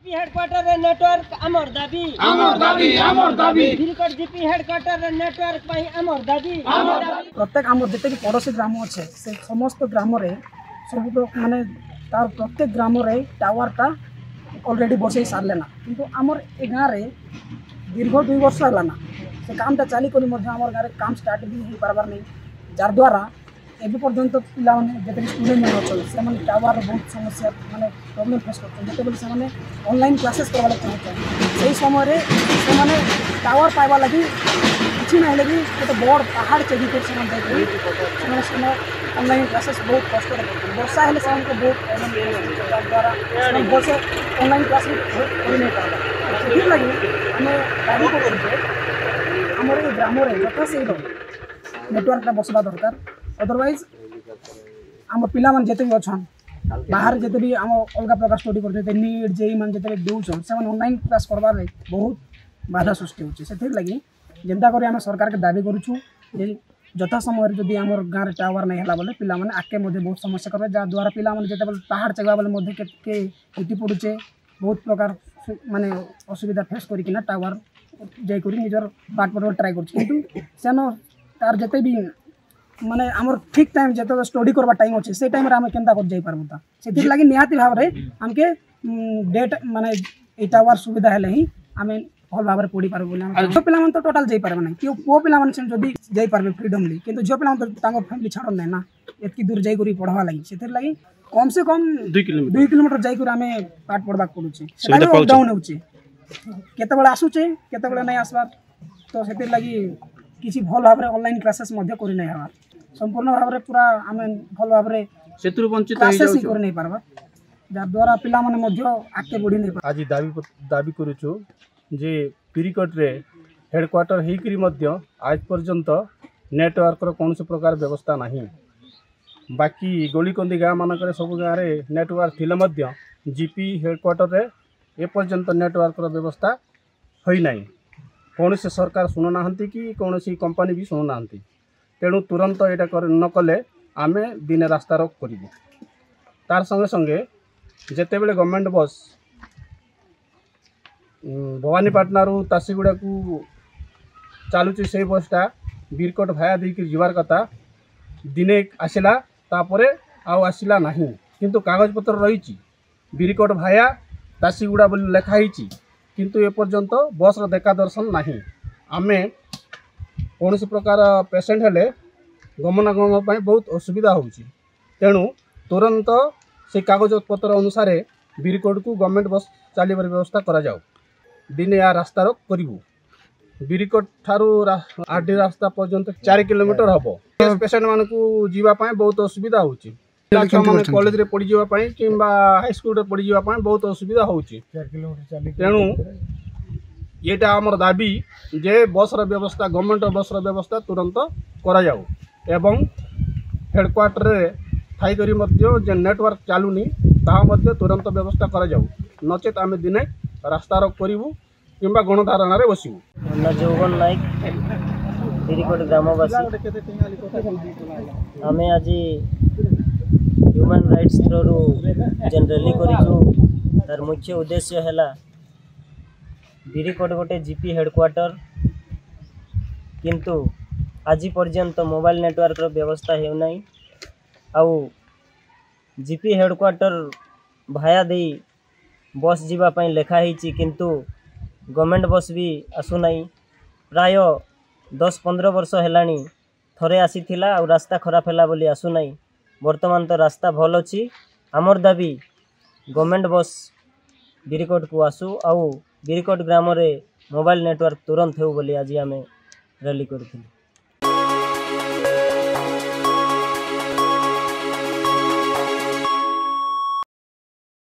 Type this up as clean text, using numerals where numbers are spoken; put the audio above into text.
GP headquarter रे network आमर दाबी बिरकोट जीपी हेडक्वार्टर रे नेटवर्क पई आमर दाबी प्रत्येक आमर जते भी पड़ोसी ग्राम अच्छे से समस्त ग्राम रे सब माने तार प्रत्येक ग्राम रे टावर टा ऑलरेडी बसई सारले ना किंतु आमर ए गाँव रे दीर्घ 2 वर्ष है ना से काम चाली कर आमर गाँव काम स्टार्ट भी हो पार्बार नहीं जार द्वारा एवं पर्यंत पिला जिते स्टूडेंट मैंने अच्छे से टावर बहुत समस्या माने प्रॉब्लम फेस करते से ऑनलाइन क्लासेस करवा चाहते से समय से टावर पाइबा लगी किसी ना लगी गोटे बड़ पहाड़ चढ़ी कर ऑनलाइन क्लासेस बहुत कष्ट वर्षा हेल्ले से बहुत द्वारा वर्ष ऑनलाइन क्लास कर नहीं पार्बा लगी आम दाबी कर ग्राम यथाशीघ्र नेटवर्क बसवा दरकार अदरवाइज आम पिला जिते भी अच्छा बाहर जिते भी आम अलग प्रकार स्टडी करते नीट जेई मान जिते दूसर से ऑनलाइन क्लास करवार बहुत बाधा सृष्टि होती लगी जेनता कर आम सरकार के दाबी करूँ यथा समय जदि आम गाँव में टावर नहीं है बोले पिला आगे बहुत समस्या करेंगे जहाँद्वारा पिला जिते पहाड़ चढ़ा बेले के पड़ुचे बहुत प्रकार माने असुविधा फेस करना टावर जाकर निजर पाठ पढ़ ट्राए कर तार जिते भी माने आमर ठीक टाइम जो स्टडी करवा टाइम अच्छे से टाइम आम के पार्बा से लगे निहाती भाव में आमके डेट माने ये टावर सुविधा है ही आम भल भाव में पढ़ी पार्बू झील पे तो टोटाल जापर ना कि पुओ पे जब जापर फ्रीडमली कि झील पे तो फैमिली छाड़ ना ना एतकी दूर जाकर पढ़वा लगी से लगी कम से कम 2 किलोमीटर जाकर आम पाठ पढ़ा पड़ुचे अपडाउन होते आसुचे केतबेले नहीं आसबार तो से लगी किसी भल भाव में ऑनलाइन क्लासेस करना हवा संपूर्ण भाव में पूरा आम भल भाव में क्लासेस ही कर नहीं पार्बा जहाँद्वारा पिला आगे बढ़ी नहीं आज दाबी करुचु जे पिरिकोट रे हेडक्वार्टर होकर आज पर्यंत नेटवर्क कौन प्रकार व्यवस्था नहीं बाकी गलीकंदी गाँव मानक सब गाँव में नेटवर्क थिले जीपी हेडक्वार्टर रे ए पर्यंत नेटवर्क व्यवस्था होना कौन से सरकार शुणुना कि कौन सी कंपनी भी शुणुना तेणु तुरंत यहाँ न कले आम दिने रास्ता रोक करूँ तार संगे संगे जिते बड़े गवर्नमेंट बस भवानीपाटना रू तासीगुड़ा को चलुची से बसटा बिरकोट भाया देकर जीवार कथा दिने आसला तापरे आसला ना किंतु कागज पत्र रही बिरकोट भाया तासीगुड़ा बोली लिखाई किंतु एपर्यंत बस देखा दर्शन ना आम कौन प्रकार पेसेंट हेले गमनागमन बहुत असुविधा होची तेणु तुरंत से कागज पत्र अनुसार बिरकोट को गवर्नमेंट बस चलवर व्यवस्था करा जाऊ दिने या रास्ता रोक करूँ बिरकोट ठारू आरडी रास्ता पर्यंत 4 किलोमीटर हम पेसेंट मान को जीवाई बहुत असुविधा होची कॉलेज रे पड़ी जावाई कि हाईस्कूल पड़ी जावाई बहुत असुविधा होची तेणु येटा आमर दाबी जे बस व्यवस्था गवर्नमेंट बस व्यवस्था तुरंत करा जाऊ एवं हेडक्वार्टर रे थाई करी जे नेटवर्क चलुनी ताहा तुरंत व्यवस्था करा जाऊ नचेत आम दिने रास्ता रोक करूँ कि गणधारणा बसबू जौवन नायक बिरकोट ग्रामवासी आम आज ह्यूमन राइट्स थ्रू जेन रैली करूँ तार मुख्य उद्देश्य है बिरकोट गोटे जीपी हेडक्वार्टर किंतु आज पर्यंत मोबाइल नेटवर्क व्यवस्था होना आउ जीपी हेडक्वार्टर भाया दे बस जीवाई लिखाही किंतु गवर्नमेंट बस भी आसुना प्राय 10-15 वर्ष है थरे आसीथिला आ रास्ता खराब है बोली आसुना वर्तमान तो रास्ता भल अच्छी आमर दाबी गवर्नमेंट बस बिरकोट को आसू आउ बिरकोट ग्राम रे मोबाइल नेटवर्क तुरंत हो बोली आज आम रैली करूँ।